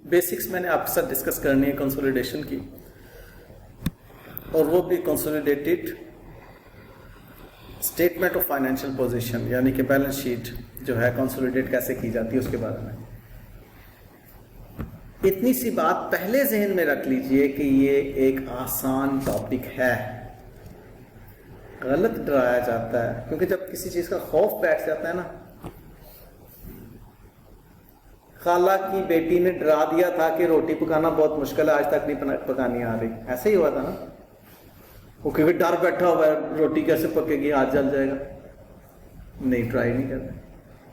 Basics मैंने आपके साथ डिस्कस करनी है कंसोलिडेशन की, और वो भी consolidated statement of financial position, यानी कि बैलेंस शीट जो है कंसोलिडेट कैसे की जाती है उसके बारे में। इतनी सी बात पहले जहन में रख लीजिए कि ये एक आसान टॉपिक है। गलत डराया जाता है, क्योंकि जब किसी चीज का खौफ बैठ जाता है ना, खाला की बेटी ने डरा दिया था कि रोटी पकाना बहुत मुश्किल है, आज तक नहीं पकानी आ रही, ऐसे ही हुआ था ना। वो क्योंकि डर बैठा हुआ है, रोटी कैसे पकेगी, हाथ जल जाएगा, नहीं ट्राई नहीं करते।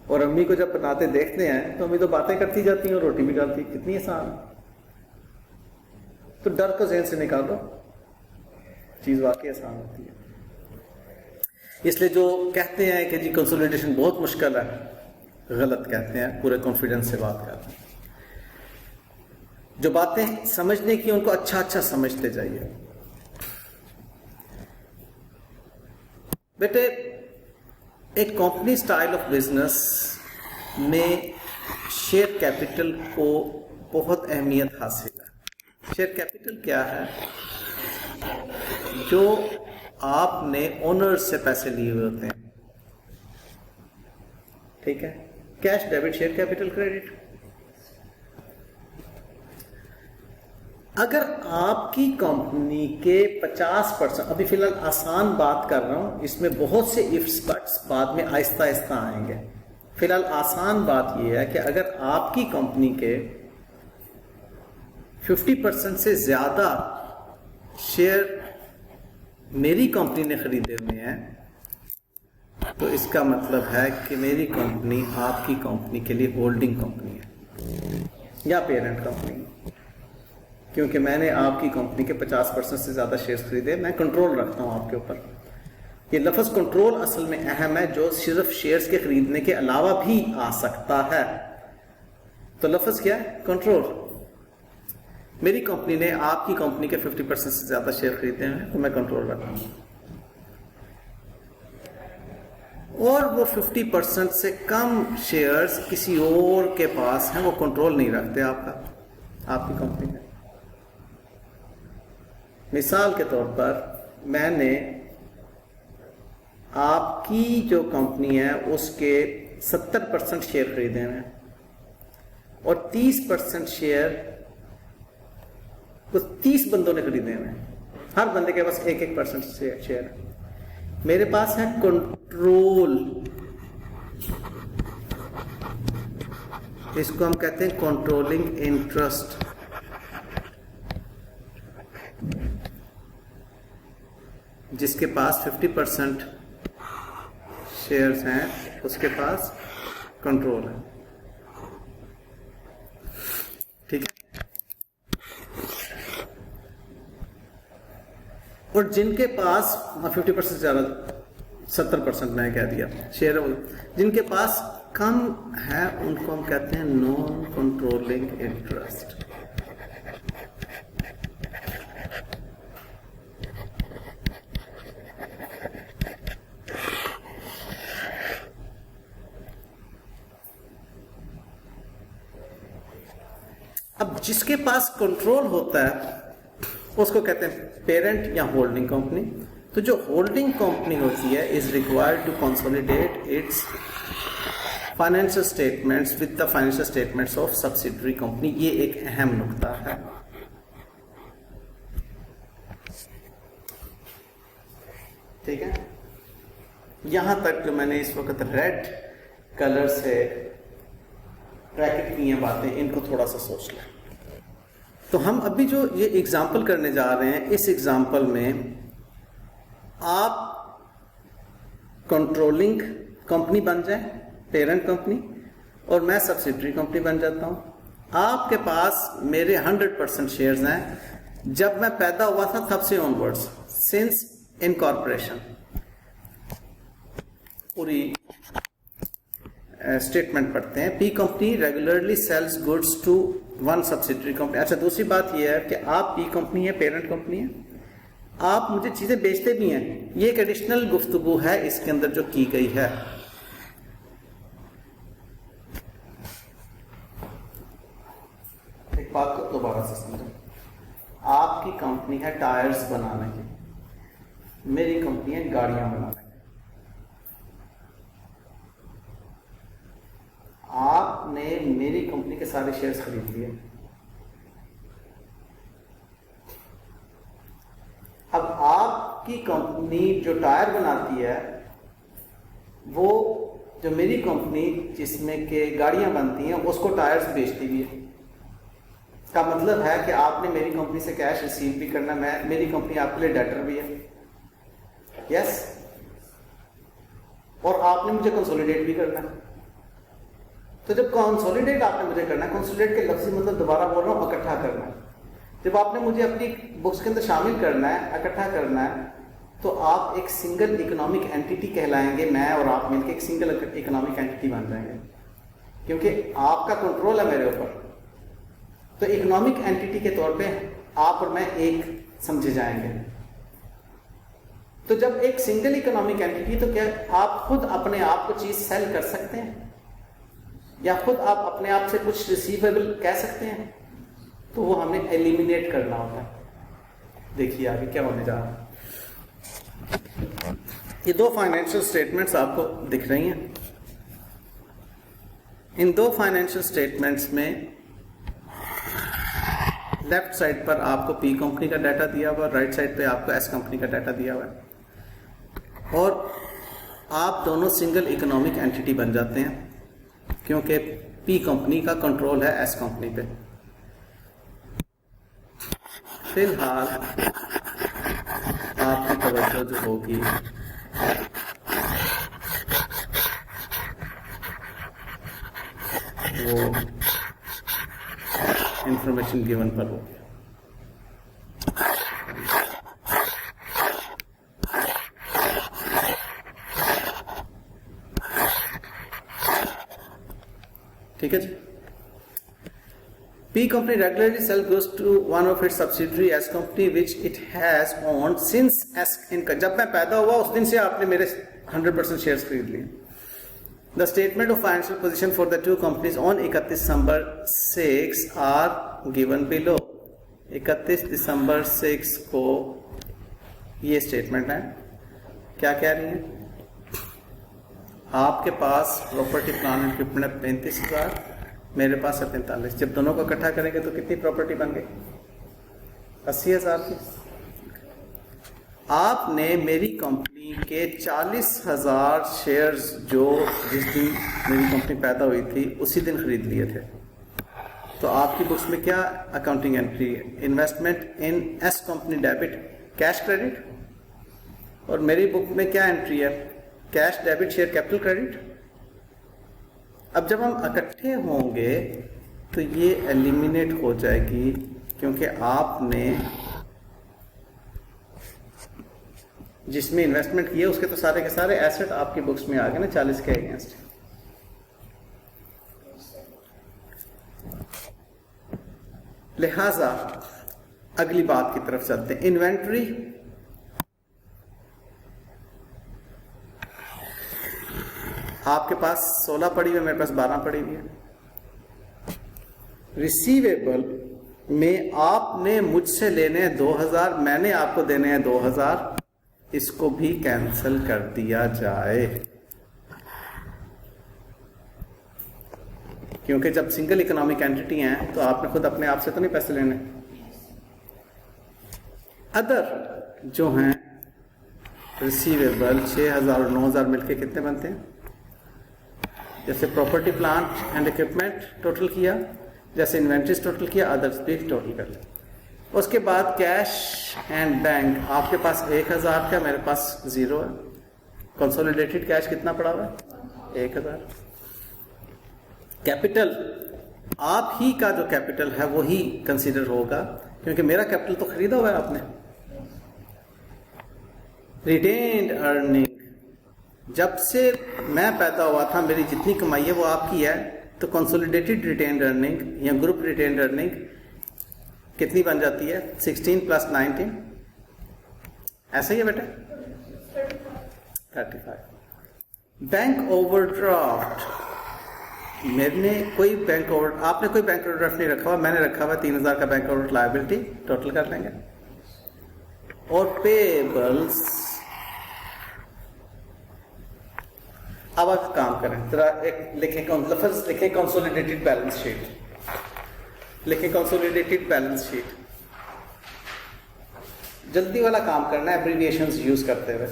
और अम्मी को जब बनाते देखते हैं तो अम्मी तो बातें करती जाती हैं और रोटी भी डालती, कितनी आसान। तो डर को जहन से निकालो, चीज वाकई आसान होती है। इसलिए जो कहते हैं कि जी कंसोलिडेशन बहुत मुश्किल है, गलत कहते हैं, पूरे कॉन्फिडेंस से बात करते हैं। जो बातें समझने की उनको अच्छा अच्छा समझते जाइए। बेटे, एक कंपनी स्टाइल ऑफ बिजनेस में शेयर कैपिटल को बहुत अहमियत हासिल है। शेयर कैपिटल क्या है? जो आपने ओनर्स से पैसे लिए हुए होते हैं, ठीक है, cash, debit, share capital, credit. अगर आपकी कंपनी के 50%, अभी फिलहाल आसान बात कर रहा हूं, इसमें बहुत से इफ्स बट्स बाद में आहिस्ता आहिस्ता आएंगे। फिलहाल आसान बात यह है कि अगर आपकी कंपनी के 50% से ज्यादा शेयर मेरी कंपनी ने खरीदे हुए हैं, तो इसका मतलब है कि मेरी कंपनी आपकी कंपनी के लिए होल्डिंग कंपनी है या पेरेंट कंपनी, क्योंकि मैंने आपकी कंपनी के 50% से ज्यादा शेयर्स खरीदे, मैं कंट्रोल रखता हूं आपके ऊपर। ये लफ्ज कंट्रोल असल में अहम है, जो सिर्फ शेयर्स के खरीदने के अलावा भी आ सकता है। तो लफ्ज क्या है? कंट्रोल। मेरी कंपनी ने आपकी कंपनी के 50% से ज्यादा शेयर खरीदे हैं, तो मैं कंट्रोल रखता हूं। और वो 50% से कम शेयर्स किसी और के पास हैं, वो कंट्रोल नहीं रखते आपकी कंपनी में। मिसाल के तौर पर, मैंने आपकी जो कंपनी है उसके 70% शेयर खरीदे हैं और 30% शेयर कुछ 30 बंदों ने खरीदे हैं। हर बंदे के पास 1% शेयर। मेरे पास है कंट्रोल, इसको हम कहते हैं कंट्रोलिंग इंटरेस्ट। जिसके पास 50% शेयर्स हैं उसके पास कंट्रोल है, ठीक है। और जिनके पास 50% ज्यादा, 70% मैंने कह दिया शेयर, जिनके पास कम है उनको हम कहते हैं नॉन कंट्रोलिंग इंटरेस्ट। अब जिसके पास कंट्रोल होता है उसको कहते हैं पेरेंट या होल्डिंग कंपनी। तो जो होल्डिंग कंपनी होती है is required to consolidate its financial statements with the financial statements of subsidiary company. ये एक अहम नुकता है। ठीक है, यहां तक जो मैंने इस वक्त रेड कलर से ब्रैकेट की हैं बातें, इनको थोड़ा सा सोच लें। तो हम अभी जो ये एग्जाम्पल करने जा रहे हैं, इस एग्जाम्पल में आप कंट्रोलिंग कंपनी बन जाए, पेरेंट कंपनी, और मैं सब्सिडरी कंपनी बन जाता हूं। आपके पास मेरे 100% शेयर्स हैं। जब मैं पैदा हुआ था तब से ऑनवर्ड्स, सिंस इनकॉर्पोरेशन, पूरी स्टेटमेंट पढ़ते हैं। P company regularly sells goods to one subsidiary company. अच्छा, दूसरी बात यह है कि आप पी कंपनी है, पेरेंट कंपनी है, आप मुझे चीजें बेचते भी हैं। ये एक एडिशनल गुफ्तगू है इसके अंदर जो की गई है। एक बात को दोबारा से समझो। आपकी कंपनी है टायर्स बनाने की, मेरी कंपनी है गाड़ियां बनाने की। आपने मेरी कंपनी के सारे शेयर्स खरीद लिए। अब आपकी कंपनी जो टायर बनाती है, वो जो मेरी कंपनी जिसमें के गाड़ियां बनती हैं उसको टायर्स बेचती भी है। का मतलब है कि आपने मेरी कंपनी से कैश रिसीव भी करना, मैं मेरी कंपनी आपके लिए डेटर भी है, यस। और आपने मुझे कंसोलिडेट भी करना है। तो जब कंसोलिडेट आपने मुझे करना है, कंसोलिडेट के लफ्ज़ी मतलब दोबारा बोल रहा हूं, इकट्ठा करना है। जब आपने मुझे अपनी बुक्स के अंदर शामिल करना है, इकट्ठा करना है, तो आप एक सिंगल इकोनॉमिक एंटिटी कहलाएंगे। मैं और आप मिलकर एक सिंगल इकोनॉमिक एंटिटी बन जाएंगे, क्योंकि आपका कंट्रोल है मेरे ऊपर। तो इकोनॉमिक एंटिटी के तौर पे आप और मैं एक समझे जाएंगे। तो जब एक सिंगल इकोनॉमिक एंटिटी, तो क्या आप खुद अपने आप को चीज सेल कर सकते हैं, या खुद आप अपने आप से कुछ रिसीवेबल कह सकते हैं? तो वो हमें एलिमिनेट करना होता है। देखिए आगे क्या होने जा रहा है। ये दो फाइनेंशियल स्टेटमेंट्स आपको दिख रही हैं। इन दो फाइनेंशियल स्टेटमेंट्स में लेफ्ट साइड पर आपको पी कंपनी का डाटा दिया हुआ, राइट साइड पे आपको एस कंपनी का डाटा दिया हुआ है, और आप दोनों सिंगल इकोनॉमिक एंटिटी बन जाते हैं, क्योंकि पी कंपनी का कंट्रोल है एस कंपनी पे। फिलहाल आपकी तवज्जो जो होगी वो इंफॉर्मेशन गिवन पर होगी। ठीक है जी। P company regularly sells goods to one of its subsidiary S company which it has owned since S इनका जब मैं पैदा हुआ उस दिन से आपने मेरे 100% शेयर्स खरीद लिए। The statement of financial position for the two companies on 31 December 6 are given below। 31 दिसंबर 6 को ये स्टेटमेंट है। क्या कह रही है? आपके पास प्रॉपर्टी प्लांट एंड इक्विपमेंट 35,000, मेरे पास है 45। जब दोनों को इकट्ठा करेंगे तो कितनी प्रॉपर्टी बन गई? 80,000 की। आपने मेरी कंपनी के 40,000 शेयर्स जो जिस दिन मेरी कंपनी पैदा हुई थी उसी दिन खरीद लिए थे। तो आपकी बुक्स में क्या अकाउंटिंग एंट्री है? इन्वेस्टमेंट इन S company debit cash credit, और मेरी बुक में क्या एंट्री है? Cash debit share capital credit. अब जब हम इकट्ठे होंगे तो ये एलिमिनेट हो जाएगी, क्योंकि आपने जिसमें इन्वेस्टमेंट किया उसके तो सारे के सारे एसेट आपकी बुक्स में आ गए ना 40 के अगेंस्ट। लिहाजा अगली बात की तरफ चलते हैं। इन्वेंट्री आपके पास 16 पड़ी हुई है, मेरे पास 12 पड़ी हुई है। रिसीवेबल में आपने मुझसे लेने हैं 2000, मैंने आपको देने हैं 2000, इसको भी कैंसिल कर दिया जाए, क्योंकि जब सिंगल इकोनॉमिक एंटिटी हैं तो आपने खुद अपने आप से तो नहीं पैसे लेने। अदर जो हैं रिसीवेबल 6,000 और 9,000 मिलके कितने बनते हैं? जैसे property plant and equipment total किया, जैसे इन्वेंट्रीज टोटल किया, अदर्स भी टोटल कर लिया। उसके बाद कैश एंड बैंक आपके पास 1,000 का, मेरे पास 0 है। कंसोलिडेटेड कैश कितना पड़ा हुआ है? 1,000। कैपिटल आप ही का जो कैपिटल है वो ही कंसीडर होगा, क्योंकि मेरा कैपिटल तो खरीदा हुआ है आपने। रिटेन्ड अर्निंग, जब से मैं पैदा हुआ था मेरी जितनी कमाई है वो आपकी है, तो कंसोलिडेटेड रिटेन्ड अर्निंग या ग्रुप रिटेन्ड अर्निंग कितनी बन जाती है? 16 + 19, ऐसा ही है बेटा, 35। बैंक ओवरड्राफ्ट मैंने कोई बैंक ओवर आपने कोई बैंक ओवरड्राफ्ट नहीं रखा हुआ, मैंने रखा हुआ 3,000 का बैंक ओवरड्राफ्ट लायबिलिटी, टोटल कर लेंगे। और पेबल्स, अब आप काम करें जरा, एक लिखें लफ्ज लिखें कंसोलिडेटेड बैलेंस शीट, लिखें कंसोलिडेटेड बैलेंस शीट। जल्दी वाला काम करना है एब्रीविएशंस यूज करते हुए।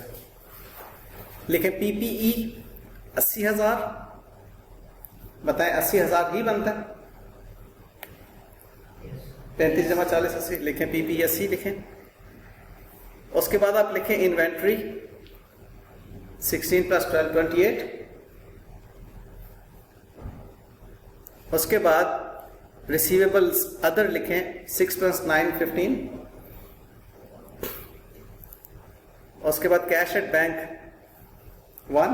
लिखें पीपीई 80,000, बताएं 80,000 ही बनता है, 35 जमा 40 80, लिखें पीपीई 80 लिखें। उसके बाद आप लिखें इन्वेंट्री 16 + 12 28। उसके बाद रिसीवेबल्स अदर लिखें 6 + 9 15। उसके बाद कैश एट बैंक 1।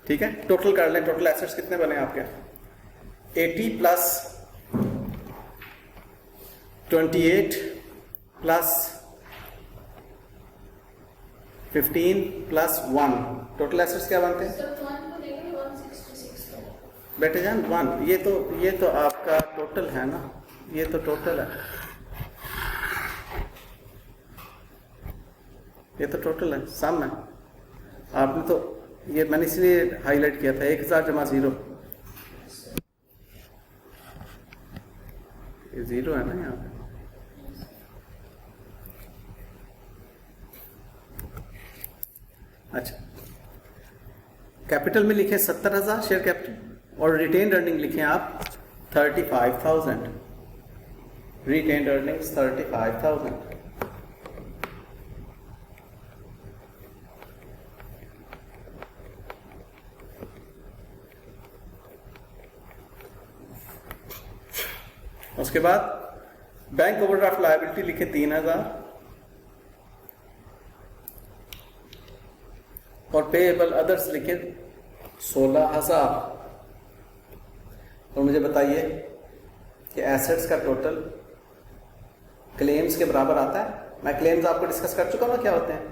ठीक है, टोटल कर लें, टोटल एसेट्स कितने बने आपके? 80 + 28 + 15 + 1, टोटल एसेट्स क्या बनते हैं बेटे जान? 1। ये तो आपका टोटल है ना, ये तो टोटल है, ये तो टोटल है, सम है। आपने तो ये मैंने इसलिए हाईलाइट किया था 1,000 जमा 0, ये 0 है ना यहाँ पे। अच्छा, कैपिटल में लिखें 70,000 शेयर कैपिटल, और रिटेन्ड अर्निंग लिखें आप 35,000, रिटेन्ड अर्निंग्स 35,000। उसके बाद बैंक ओवरड्राफ्ट लायबिलिटी लिखे 3,000, और पेएबल अदर्स लिखे 16,000। और मुझे बताइए कि एसेट्स का टोटल क्लेम्स के बराबर आता है? मैं क्लेम्स आपको डिस्कस कर चुका हूं ना, क्या होते हैं?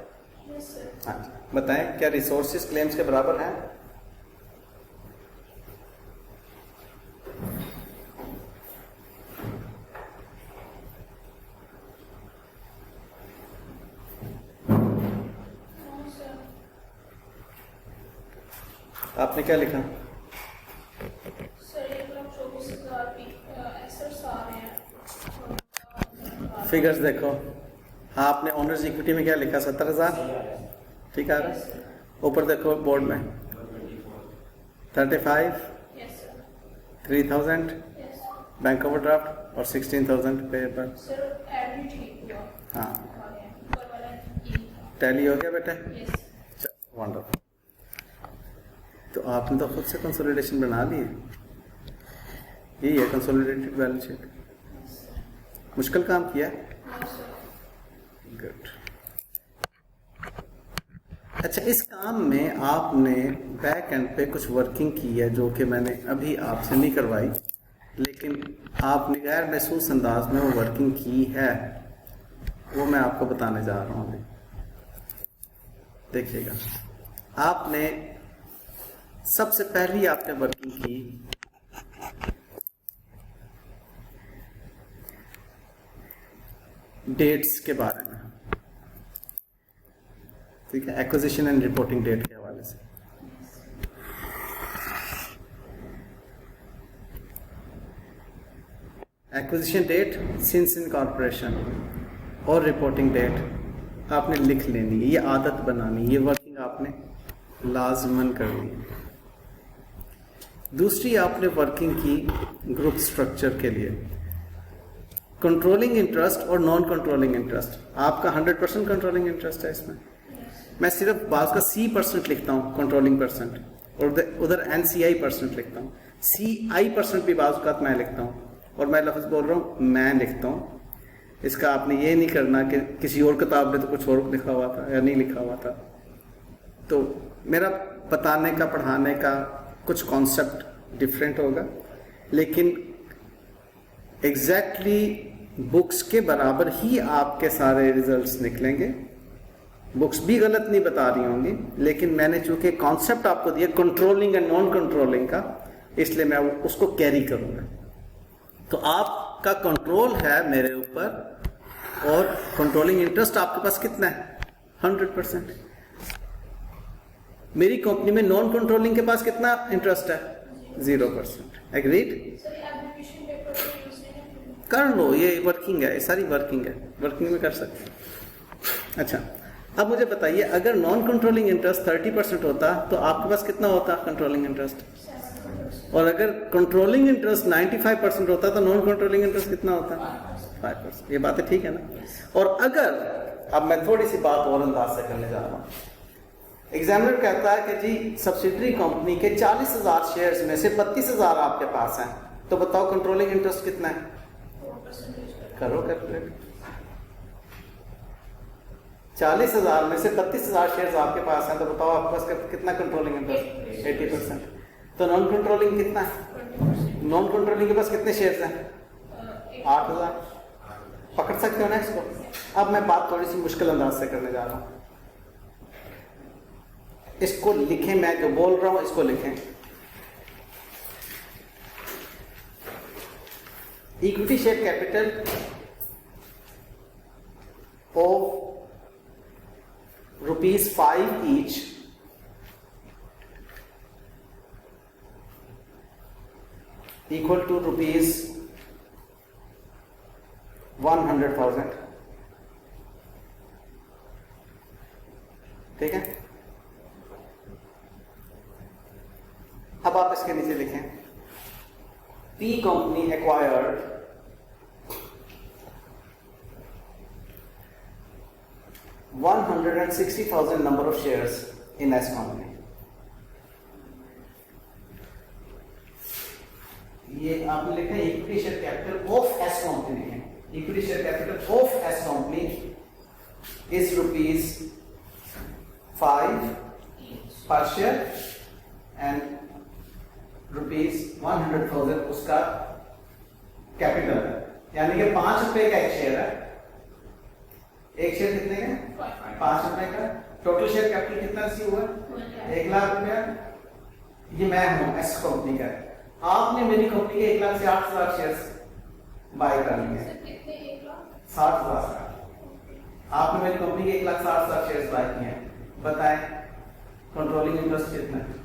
yes, हाँ, बताएं क्या रिसोर्सेज क्लेम्स के बराबर हैं? आपने क्या लिखा? फिगर्स देखो, आपने ओनर्स इक्विटी में क्या लिखा? 70,000, ठीक आ रहा है। ऊपर देखो बोर्ड में 35, 3,000 बैंक ओवरड्राफ्ट और 16,000 पेपर। हाँ, टैली हो गया बेटा? वंडरफुल। तो आपने तो खुद से कंसोलिडेशन बना ली है, यही है कंसोलिडेटेड बैलेंस शीट। मुश्किल काम किया? गुड। अच्छा, इस काम में आपने बैक एंड पे कुछ वर्किंग की है जो कि मैंने अभी आपसे नहीं करवाई, लेकिन आपने गैर महसूस अंदाज में वो वर्किंग की है, वो मैं आपको बताने जा रहा हूं अभी। देखिएगा, आपने सबसे पहली आपने वर्किंग की डेट्स के बारे में, ठीक है, एक्विजिशन एंड रिपोर्टिंग डेट के हवाले से। एक्विजिशन डेट सिंस इनकॉर्पोरेशन और रिपोर्टिंग डेट आपने लिख लेनी है, ये आदत बनानी, ये वर्किंग आपने लाजमन करनी है। दूसरी आपने वर्किंग की ग्रुप स्ट्रक्चर के लिए, कंट्रोलिंग इंटरेस्ट और नॉन कंट्रोलिंग इंटरेस्ट। आपका 100% कंट्रोलिंग इंटरेस्ट है इसमें। मैं सिर्फ बात का C% लिखता हूँ, कंट्रोलिंग परसेंट, और उधर NCI % लिखता हूँ। CI% भी बात का मैं लिखता हूँ, और मैं लफ्ज़ बोल रहा हूँ मैं लिखता हूँ। इसका आपने ये नहीं करना कि किसी और किताब में तो कुछ और लिखा हुआ था या नहीं लिखा हुआ था। तो मेरा बताने का, पढ़ाने का कुछ कॉन्सेप्ट डिफरेंट होगा, लेकिन एग्जैक्टली बुक्स के बराबर ही आपके सारे रिजल्ट्स निकलेंगे। बुक्स भी गलत नहीं बता रही होंगी, लेकिन मैंने चूंकि कॉन्सेप्ट आपको दिया कंट्रोलिंग एंड नॉन कंट्रोलिंग का, इसलिए मैं उसको कैरी करूंगा। तो आपका कंट्रोल है मेरे ऊपर, और कंट्रोलिंग इंटरेस्ट आपके पास कितना है? 100%। मेरी कंपनी में नॉन कंट्रोलिंग के पास कितना इंटरेस्ट है? 0%। एग्रीड? कर लो, ये वर्किंग है, सारी वर्किंग है, वर्किंग में कर सकते हैं। अच्छा, अब मुझे बताइए, अगर नॉन कंट्रोलिंग इंटरेस्ट 30% होता तो आपके पास कितना होता कंट्रोलिंग इंटरेस्ट? और अगर कंट्रोलिंग इंटरेस्ट 95% होता तो नॉन कंट्रोलिंग इंटरेस्ट कितना होता? 5%। ये बातें ठीक है ना? और अगर, अब मैं थोड़ी सी बात और अंदाज से करने जा रहा हूँ। एग्जामिनर कहता है कि जी सब्सिडरी कंपनी के 40,000 शेयर्स में से 32,000 आपके पास हैं, तो बताओ कंट्रोलिंग इंटरेस्ट कितना है? करो कैलकुलेट। 40,000 में से 32,000 शेयर्स आपके पास हैं, तो बताओ आपके पास कितना कंट्रोलिंग इंटरेस्ट? 80%। तो नॉन कंट्रोलिंग कितना है? नॉन कंट्रोलिंग के पास कितने शेयर्स हैं? 8,000। पकड़ सकते हो ना इसको? अब मैं बात थोड़ी सी मुश्किल अंदाज से करने जा रहा हूं। इसको लिखें, मैं जो बोल रहा हूं इसको लिखें। Equity share capital of ₹5 each equal to ₹100,000। ठीक है? अब आप इसके नीचे लिखें, P company acquired 160,000 number of shares in S company। ये आपने लिखा है equity share capital of S company है। Equity share capital of S company is ₹5 per share and ₹100,000 उसका कैपिटल है, यानी कि ₹5 का एक शेयर है। एक शेयर कितने का? ₹5 का। टोटल शेयर कैपिटल कितना सी हुआ? 1,00,000 रुपया। ये मैं हूं एस कंपनी का। आपने मेरी कंपनी के 1,00,000 से 8,000 शेयर्स बाय कर लिए। 60,000 का। आपने मेरी कंपनी के 1,00,000 से 8,000 शेयर्स बाय किए हैं। बताएं कंट्रोलिंग इंटरेस्ट कितना है?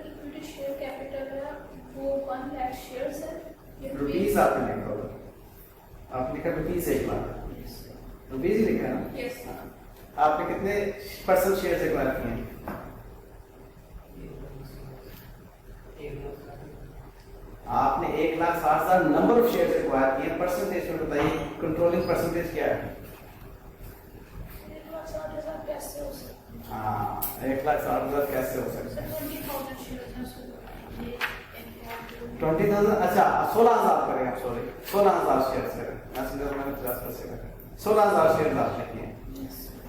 इक्विटी शेयर कैपिटल है वो 1,00,000 शेयर्स है। रुपीस आपने लिखा होगा, आपने लिखा रुपीस 1,00,000, रुपीस ही लिखा ना? यस। आपने कितने परसेंट शेयर एक्वायर किए हैं? आपने 1,60,000 नंबर ऑफ शेयर एक्वायर किए। परसेंटेज में बताइए, कंट्रोलिंग परसेंटेज क्या है? 1,60,000 कैसे हो सकता? हाँ, 1,60,000 कैसे हो सकता है? 20,000 शेयर्स हैं। 20,000, अच्छा 16,000 करें आप, सॉरी 16,000 शेयर करें। मैं समझा मैंने 50% करें। 16,000 शेयर आपने किए।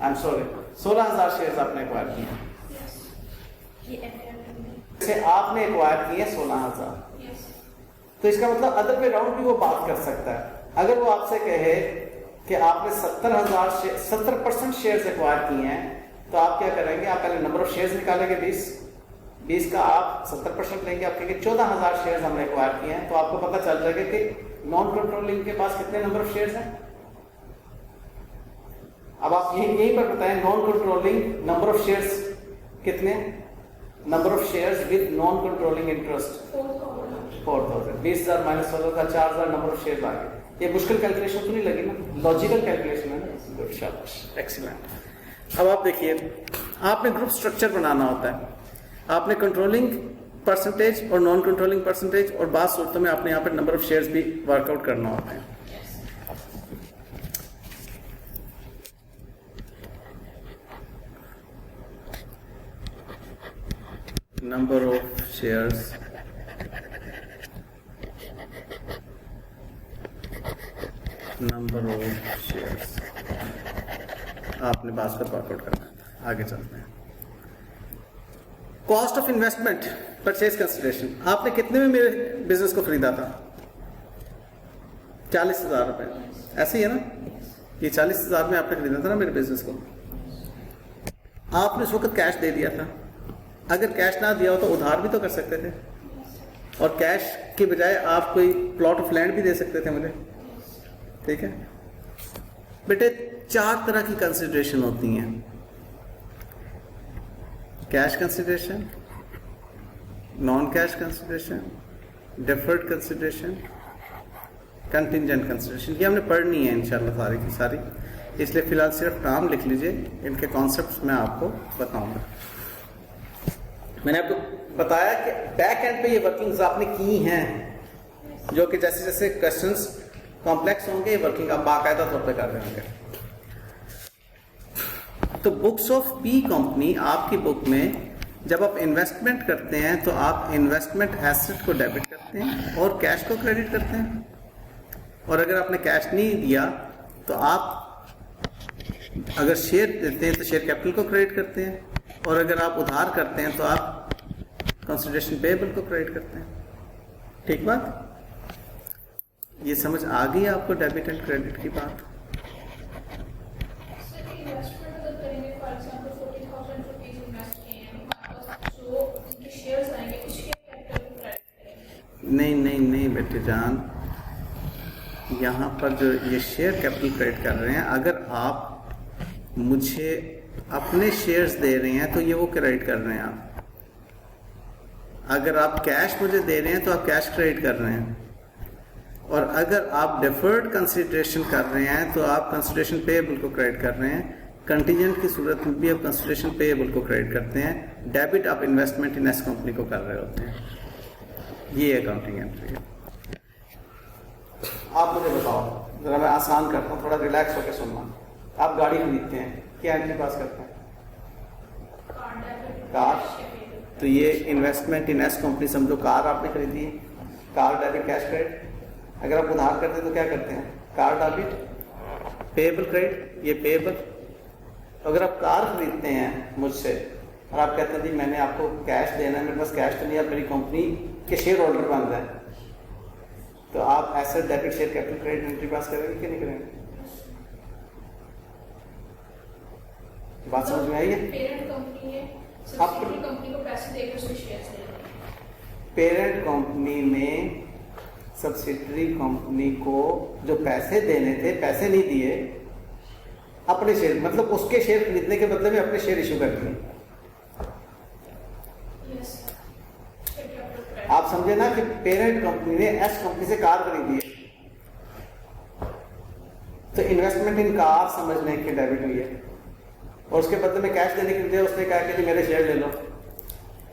आई एम सॉरी, 16,000 शेयर आपने एक्वायर किए। से आपने एक्वायर किए 16,000। तो इसका मतलब अदर पे राउंड भी वो बात कर सकता है। अगर वो आपसे कहे कि आपने 70% शेयर एक्वायर किए हैं, तो आप क्या करेंगे? आप पहले नंबर ऑफ शेयर्स निकालेंगे 20 का, आप 70% लेंगे, आप कहेंगे 14,000 शेयर्स हमने एक्वायर किए हैं। तो आपको पता चल जाएगा कि नॉन कंट्रोलिंग के पास कितने नंबर ऑफ शेयर्स हैं। अब आप यहीं पर बताएं non controlling number of shares कितने? Number of shares with non controlling interest 4,000। 20,000 minus 14,000, 4,000 number of shares आ गए। ये मुश्किल कैलकुलेशन तो नहीं लगी ना? लॉजिकल कैलकुलेशन है ना? गुड, शाबाश, एक्सीलेंट। अब आप देखिए, आपने ग्रुप स्ट्रक्चर बनाना होता है। आपने कंट्रोलिंग परसेंटेज और नॉन कंट्रोलिंग परसेंटेज और बाद सूरतों में आपने यहाँ पर नंबर ऑफ शेयर्स भी वर्कआउट करना होता है। Number of shares, number of shares आपने बात पर वर्कआउट करना है। आगे चलते हैं। Cost of investment, purchase consideration. आपने कितने में मेरे बिजनेस को खरीदा था? 40,000 रुपये, ऐसे ही है ना? ये 40,000 में आपने खरीदा था ना मेरे बिजनेस को, आपने उस वक्त कैश दे दिया था। अगर कैश ना दिया हो तो उधार भी तो कर सकते थे, और कैश के बजाय आप कोई प्लॉट ऑफ लैंड भी दे सकते थे मुझे। ठीक है बेटे, 4 तरह की कंसिडरेशन होती हैं: cash consideration, non cash consideration, deferred consideration, contingent consideration. ये हमने पढ़नी है इंशाल्लाह सारी की सारी, इसलिए फिलहाल सिर्फ नाम लिख लीजिए, इनके कॉन्सेप्ट्स मैं आपको बताऊंगा। मैंने आपको बताया कि बैक एंड पे ये वर्किंग्स आपने की हैं, जो कि जैसे जैसे क्वेश्चंस कॉम्प्लेक्स होंगे ये वर्किंग आप बाकायदा तौर पे कर रहे होंगे। तो बुक्स ऑफ पी कंपनी, आपकी बुक में जब आप इन्वेस्टमेंट करते हैं तो आप इन्वेस्टमेंट एसेट को डेबिट करते हैं और कैश को क्रेडिट करते हैं, और अगर आपने कैश नहीं दिया तो आप अगर शेयर देते हैं तो शेयर कैपिटल को क्रेडिट करते हैं, और अगर आप उधार करते हैं तो आप कंसिडरेशन पेएबल को क्रेडिट करते हैं। ठीक बात? ये समझ आ गई आपको डेबिट एंड क्रेडिट की बात? इन्वेस्टमेंट अगर करेंगे, फॉर एग्जांपल 40,000 रुपीज इन्वेस्ट किए हैं, जो उनके शेयर्स आएंगे उसके कैपिटल को क्रेडिट करेंगे? नहीं नहीं नहीं बेटे जान, यहाँ पर जो ये शेयर कैपिटल क्रेडिट कर रहे हैं, अगर आप मुझे अपने शेयर्स दे रहे हैं तो ये वो क्रेडिट कर रहे हैं आप। अगर आप कैश मुझे दे रहे हैं तो आप कैश क्रेडिट कर रहे हैं, और अगर आप डिफर्ड कंसिडरेशन कर रहे हैं तो आप कंसिडरेशन पेएबल को क्रेडिट कर रहे हैं। कंटीजेंट की सूरत में भी आप कंसिडरेशन पेएबल को क्रेडिट करते हैं। डेबिट आप इन्वेस्टमेंट इन एस कंपनी को कर रहे होते हैं। ये अकाउंटिंग एंट्री है। आप मुझे बताओ, जरा मैं आसान करता हूँ, थोड़ा रिलैक्स होकर सुनना। आप गाड़ी खरीदते हैं, क्या एंट्री पास करते हैं? कार। तो ये इन्वेस्टमेंट इन एस कंपनी समझो, कार आपने खरीदी है, कार डेबिट कैश क्रेडिट। अगर आप उधार करते हैं तो क्या करते हैं? कार डेबिट पेएबल क्रेडिट, ये पेएबल। अगर आप कार खरीदते हैं मुझसे और आप कहते हैं जी मैंने आपको कैश देना है, मेरे पास कैश तो नहीं, आप मेरी कंपनी के शेयर होल्डर बन रहे हैं, तो आप asset debit share capital credit entry पास करेंगे कि नहीं करेंगे? बात समझ में आई है? पेरेंट कंपनी है, सब्सिडियरी कंपनी को पैसे देकर उसके शेयर्स ले रहे हैं। पेरेंट कंपनी ने सब्सिडियरी कंपनी को जो पैसे देने थे, पैसे नहीं दिए, अपने शेयर, मतलब उसके शेयर खरीदने के बदले में अपने शेयर इशू कर दिए। आप समझे ना कि पेरेंट कंपनी ने एस कंपनी से कार खरीदी है, तो इन्वेस्टमेंट इन कार समझने की डेबिट हुई है, और उसके बदले में कैश देने के लिए उसने कहा कि मेरे शेयर ले लो।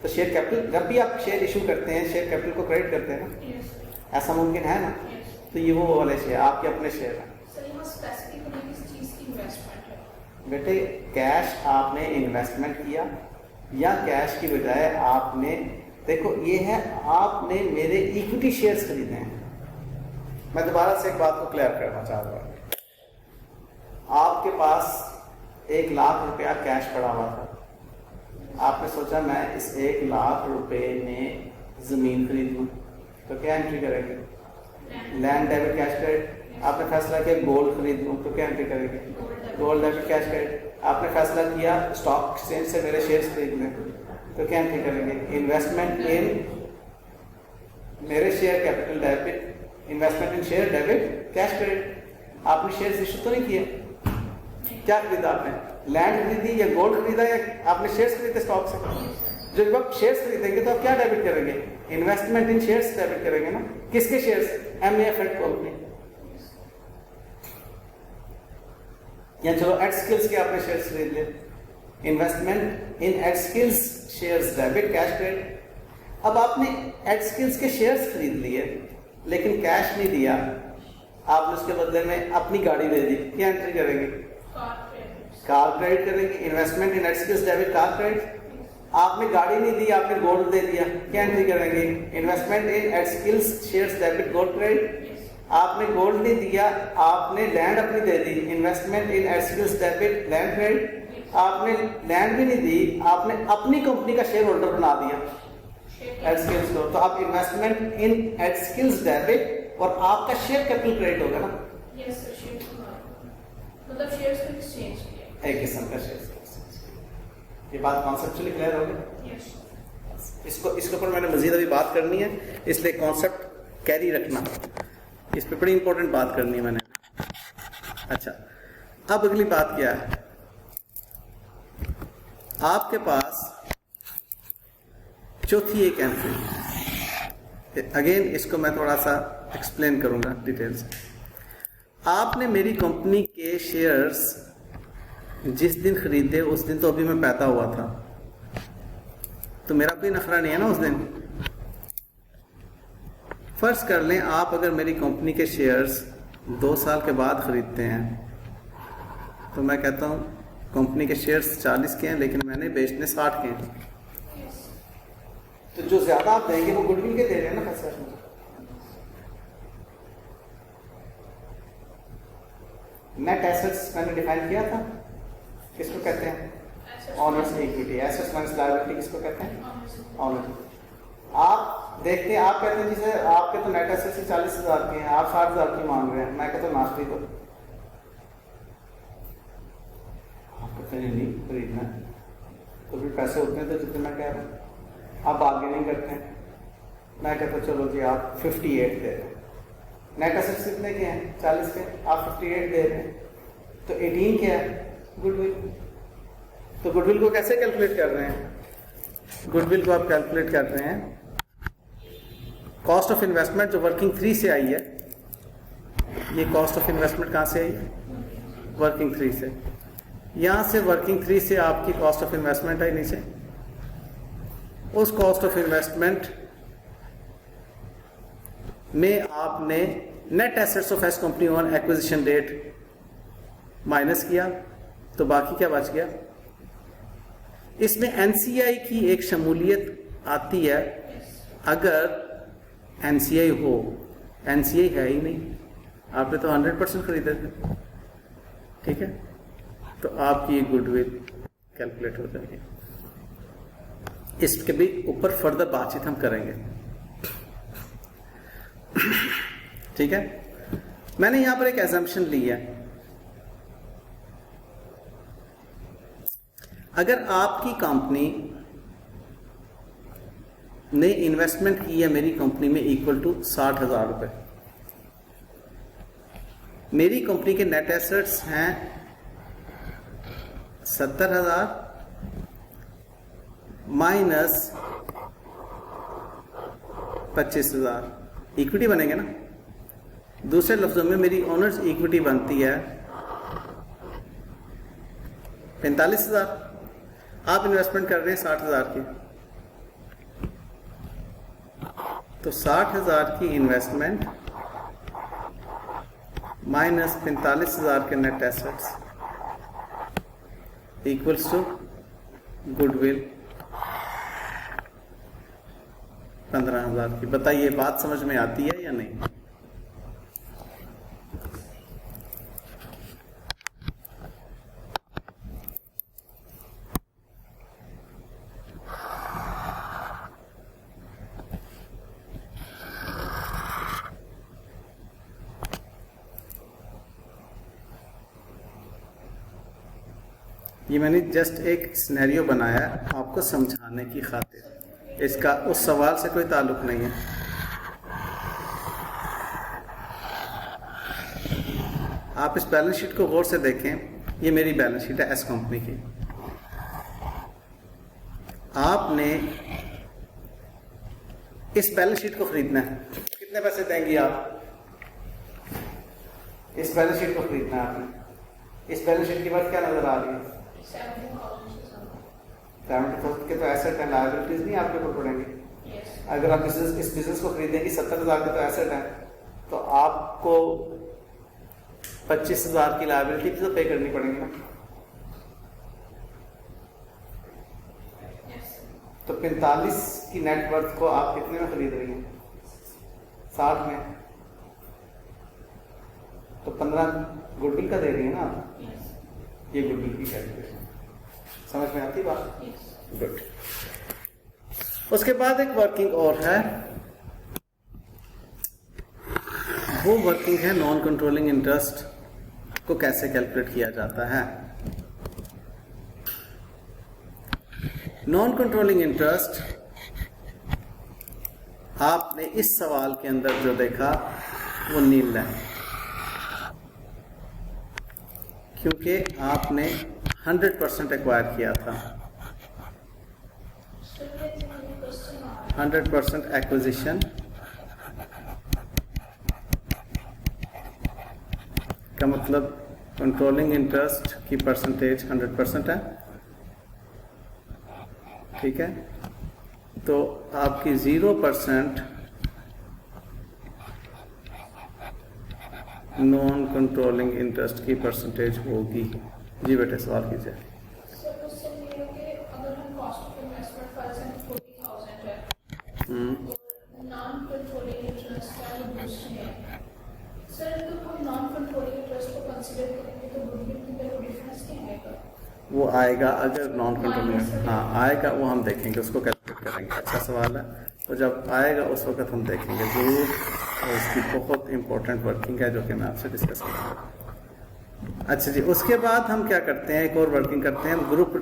तो शेयर कैपिटल, जब भी आप शेयर इशू करते हैं शेयर कैपिटल को क्रेडिट करते हैं ना, ऐसा मुमकिन है ना? तो ये वो वाले शेयर आपके अपने शेयर हैं। बेटे कैश आपने इन्वेस्टमेंट किया या कैश की बजाय आपने, देखो ये है आपने मेरे इक्विटी शेयर्स खरीदे हैं। मैं दोबारा से एक बात को क्लियर करना चाह रहा हूं। आपके पास 1 लाख रुपया कैश पड़ा हुआ था, आपने सोचा मैं इस 1 लाख रुपए में जमीन खरीद लूं, तो क्या एंट्री करेंगे? Land debit cash credit. आपने फैसला किया गोल्ड खरीद लूं, तो क्या एंट्री करेंगे? Gold debit cash credit. आपने फैसला किया स्टॉक एक्सचेंज से मेरे शेयर्स खरीद लें, तो क्या एंट्री करेंगे? इन्वेस्टमेंट इन मेरे शेयर कैपिटल डेबिट, इन्वेस्टमेंट इन शेयर डेबिट कैश क्रेडिट। आपने शेयर्स इशू तो नहीं किए, क्या खरीदा आपने? लैंड खरीदी या गोल्ड खरीदा या आपने शेयर्स खरीदे स्टॉक से? जब आप शेयर्स खरीदेंगे तो आप क्या डेबिट करेंगे? इन्वेस्टमेंट इन शेयर्स डेबिट करेंगे ना। किसके शेयर्स? एमएएफ कंपनी, या चलो एड स्किल्स के आपने शेयर्स खरीद लिए, investment in ad skills shares debit cash credit. अब आपने एड स्किल्स के शेयर्स खरीद लिए लेकिन कैश नहीं दिया, आपने उसके बदले में अपनी गाड़ी दे दी, क्या एंट्री करेंगे? कार क्रेडिट करेंगे। Investment in ad skills debit car credit. आपने गाड़ी नहीं दी, आपने गोल्ड दे दिया, क्या एंट्री करेंगे? Investment in ad skills shares debit gold credit. आपने गोल्ड नहीं दिया, आपने लैंड अपनी दे दी, investment in ad skills debit land credit. आपने लैंड भी नहीं दी, आपने अपनी कंपनी का शेयर होल्डर बना दिया एड स्किल्स को, तो आप investment in ad skills debit और आपका शेयर कैपिटल क्रेडिट होगा ना, यस सर, शेयर्स मतलब शेयर्स को एक्सचेंज किया। एक किस्म का शेयर। ये बात कॉन्सेप्चुअली क्लियर हो गई? यस। इसके ऊपर मैंने मजीद अभी बात करनी है, इसलिए कॉन्सेप्ट कैरी रखना, इस पे बड़ी इंपॉर्टेंट बात करनी है मैंने। अच्छा, अब अगली बात क्या है, आपके पास चौथी एक एंट्री, अगेन इसको मैं थोड़ा सा एक्सप्लेन करूंगा डिटेल से। आपने मेरी कंपनी के शेयर्स जिस दिन खरीदे उस दिन तो अभी मैं पैदा हुआ था, तो मेरा कोई नखरा नहीं है ना उस दिन। फर्ज कर लें आप अगर मेरी कंपनी के शेयर्स 2 साल के बाद खरीदते हैं, तो मैं कहता हूं कंपनी के शेयर्स 40 के हैं लेकिन मैंने बेचने 60 के हैं, तो जो ज्यादा आप देंगे वो गुडविल के दे रहे हैं ना पैसे। नेट एसेट्स मैंने डिफाइन किया था, किसको कहते हैं? Honours equity. Assets minus liability किसको कहते हैं? ऑनर्स। आप देखते हैं, आप कहते हैं जिसे आपके तो नेट एसेट्स ही 40,000 के हैं, आप 60,000 की मांग रहे हैं, मैं कहता हूँ नाश्ती दो, आप कहते हैं नहीं खरीदना, तो फिर पैसे उतने थे जितने मैं कह रहा हूँ, आप बार्गेनिंग करते हैं, मैं कहता हूँ चलो जी आप 58 दे रहे हैं, नेट एसेट्स कितने के हैं? 40 के, आप 58 दे रहे हैं, तो 18 क्या है? गुडविल। तो गुडविल को कैसे कैलकुलेट कर रहे हैं? गुडविल को आप कैलकुलेट कर रहे हैं कॉस्ट ऑफ इन्वेस्टमेंट जो वर्किंग 3 से आई है। ये कॉस्ट ऑफ इन्वेस्टमेंट कहाँ से आई है? वर्किंग 3 से। यहां से वर्किंग 3 से आपकी कॉस्ट ऑफ इन्वेस्टमेंट आई नीचे, उस कॉस्ट ऑफ इन्वेस्टमेंट में आपने net assets of S company on acquisition date minus किया, तो बाकी क्या बच गया? इसमें एनसीआई की एक शमूलियत आती है, अगर एनसीआई हो, एनसीआई है ही नहीं, आपने तो 100% खरीदे थे, ठीक है, तो आपकी गुडविल कैलकुलेट हो जाएगी। इसके भी ऊपर फर्दर बातचीत हम करेंगे, ठीक है। मैंने यहां पर एक एजम्पशन ली है, अगर आपकी कंपनी ने इन्वेस्टमेंट की है मेरी कंपनी में इक्वल टू 60,000 रुपए, मेरी कंपनी के नेट एसेट्स हैं 70,000 माइनस 25,000, इक्विटी बनेंगे ना। दूसरे लफ्जों में मेरी ओनर्स इक्विटी बनती है 45,000, आप इन्वेस्टमेंट कर रहे हैं 60,000 की, तो 60,000 की इन्वेस्टमेंट माइनस 45,000 के net assets equals to goodwill 15,000 की। बताइए बात समझ में आती है या नहीं? ये मैंने जस्ट एक सिनेरियो बनाया है आपको समझाने की खातिर, इसका उस सवाल से कोई ताल्लुक नहीं है। आप इस बैलेंस शीट को गौर से देखें, ये मेरी बैलेंस शीट है एस कंपनी की। आपने इस बैलेंस शीट को खरीदना है, कितने पैसे देंगी आप? इस बैलेंस शीट को खरीदना है आपने। इस बैलेंस शीट की बात क्या नजर आ रही है? 70,000 के तो एसेट है, लायबिलिटीज नहीं आपके ऊपर पड़ेंगे। अगर आप इस बिजनेस को खरीदेंगे 70,000 के तो एसेट है, तो आपको 25,000 की लायबिलिटी भी तो पे करनी पड़ेगी ना। तो 45 की नेटवर्थ को आप कितने में खरीद रही हैं? 60 में, तो 15 गुडविल का दे रही है ना आप। ये गुडविल की कैलकुलेशन समझ में आती बात? गुड। उसके बाद एक वर्किंग और है, वो वर्किंग है नॉन कंट्रोलिंग इंटरेस्ट को कैसे कैलकुलेट किया जाता है। नॉन कंट्रोलिंग इंटरेस्ट आपने इस सवाल के अंदर जो देखा वो नील है, क्योंकि आपने 100% एक्वायर किया था, 100% एक्विजिशन का मतलब कंट्रोलिंग इंटरेस्ट की परसेंटेज 100% है, ठीक है। तो आपकी 0% नॉन कंट्रोलिंग इंटरेस्ट की परसेंटेज होगी। जी बेटे सवाल कीजिए। सर उससे ये है कि अगर हम cost of investment for example 40,000 है और नॉन कंट्रोलिंग इंटरेस्ट का वो दूसरी है, सर तो हम नॉन कंट्रोलिंग इंटरेस्ट को कंसीडर करेंगे तो गुडविल में कोई डिफरेंस नहीं आएगा? वो आएगा अगर नॉन कंट्रोलिंग, हाँ आएगा, वो हम देखेंगे, उसको कैलकुलेट करेंगे। अच्छा सवाल है, तो जब आएगा उस वक्त हम देखेंगे जरूर, और इसकी बहुत इंपॉर्टेंट वर्किंग है जो कि मैं आपसे डिस्कस करूँगा। अच्छा जी, उसके बाद हम क्या करते हैं, एक और वर्किंग करते हैं, हम ग्रुप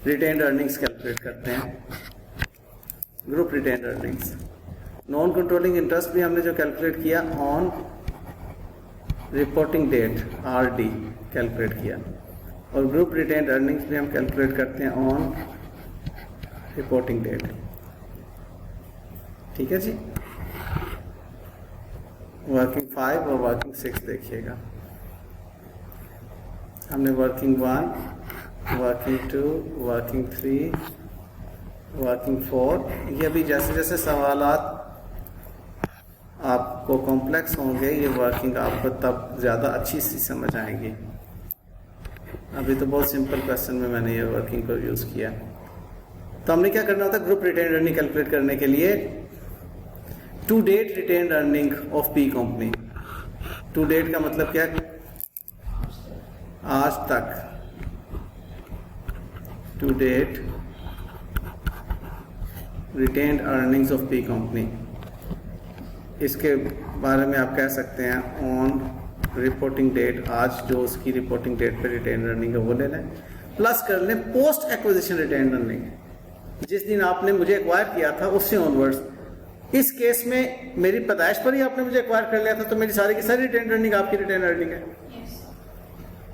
रिटेन्ड अर्निंग्स कैलकुलेट करते हैं। Group retained earnings, non controlling interest भी हमने जो कैलकुलेट किया on reporting date RD calculate किया, और ग्रुप रिटेन्ड अर्निंग्स भी हम कैलकुलेट करते हैं ऑन रिपोर्टिंग डेट, ठीक है जी। वर्किंग 5 और वर्किंग 6 देखिएगा, हमने वर्किंग 1, वर्किंग 2, वर्किंग 3, वर्किंग 4, ये अभी जैसे जैसे सवालात आपको कॉम्प्लेक्स होंगे ये वर्किंग आपको तब ज़्यादा अच्छी सी समझ आएगी। अभी तो बहुत सिंपल क्वेश्चन में मैंने ये वर्किंग को यूज़ किया। तो हमने क्या करना होता है, ग्रुप रिटेन्ड अर्निंग कैलकुलेट करने के लिए to date retained earning of P company. To date का मतलब क्या है, आज तक, to date retained earnings of P company. इसके बारे में आप कह सकते हैं ऑन रिपोर्टिंग डेट, आज जो उसकी रिपोर्टिंग डेट पे रिटेन्ड अर्निंग है वो ले लें, प्लस कर लें पोस्ट एक्विजिशन रिटेन्ड अर्निंग, जिस दिन आपने मुझे एक्वायर किया था उससे ऑनवर्ड्स। इस केस में मेरी पैदाइश पर ही आपने मुझे एक्वायर कर लिया था, तो मेरी सारी की सारी रिटेन्ड अर्निंग आपकी रिटेन्ड अर्निंग है।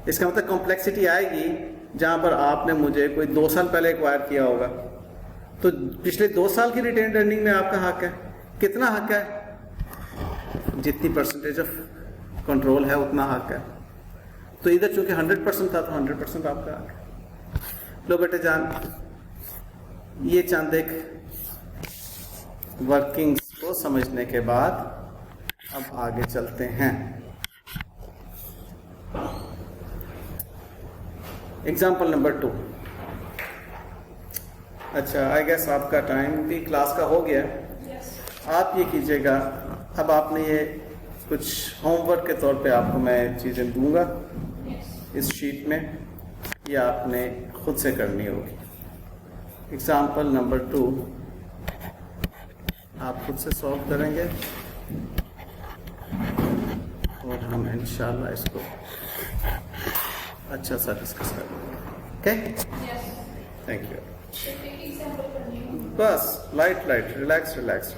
इसका मतलब कॉम्प्लेक्सिटी आएगी जहां पर आपने मुझे कोई 2 साल पहले एक्वायर किया होगा, तो पिछले 2 साल की रिटेन्ड अर्निंग में आपका हक है। कितना हक है, जितनी परसेंटेज ऑफ कंट्रोल है उतना हक है। तो इधर चूंकि 100% था तो 100% आपका हक है। लो बेटे जान, ये चंद एक वर्किंग्स को समझने के बाद अब आगे चलते हैं। Example number 2। अच्छा, आई गेस आपका टाइम भी क्लास का हो गया। आप ये कीजिएगा, अब आपने ये कुछ होमवर्क के तौर पे आपको मैं चीज़ें दूंगा इस शीट में, ये आपने खुद से करनी होगी। एग्जाम्पल नंबर 2 आप खुद से सॉल्व करेंगे और हम इंशाल्लाह इसको अच्छा सा डिस्कस करेंगे। Okay, thank you. बस लाइट रिलैक्स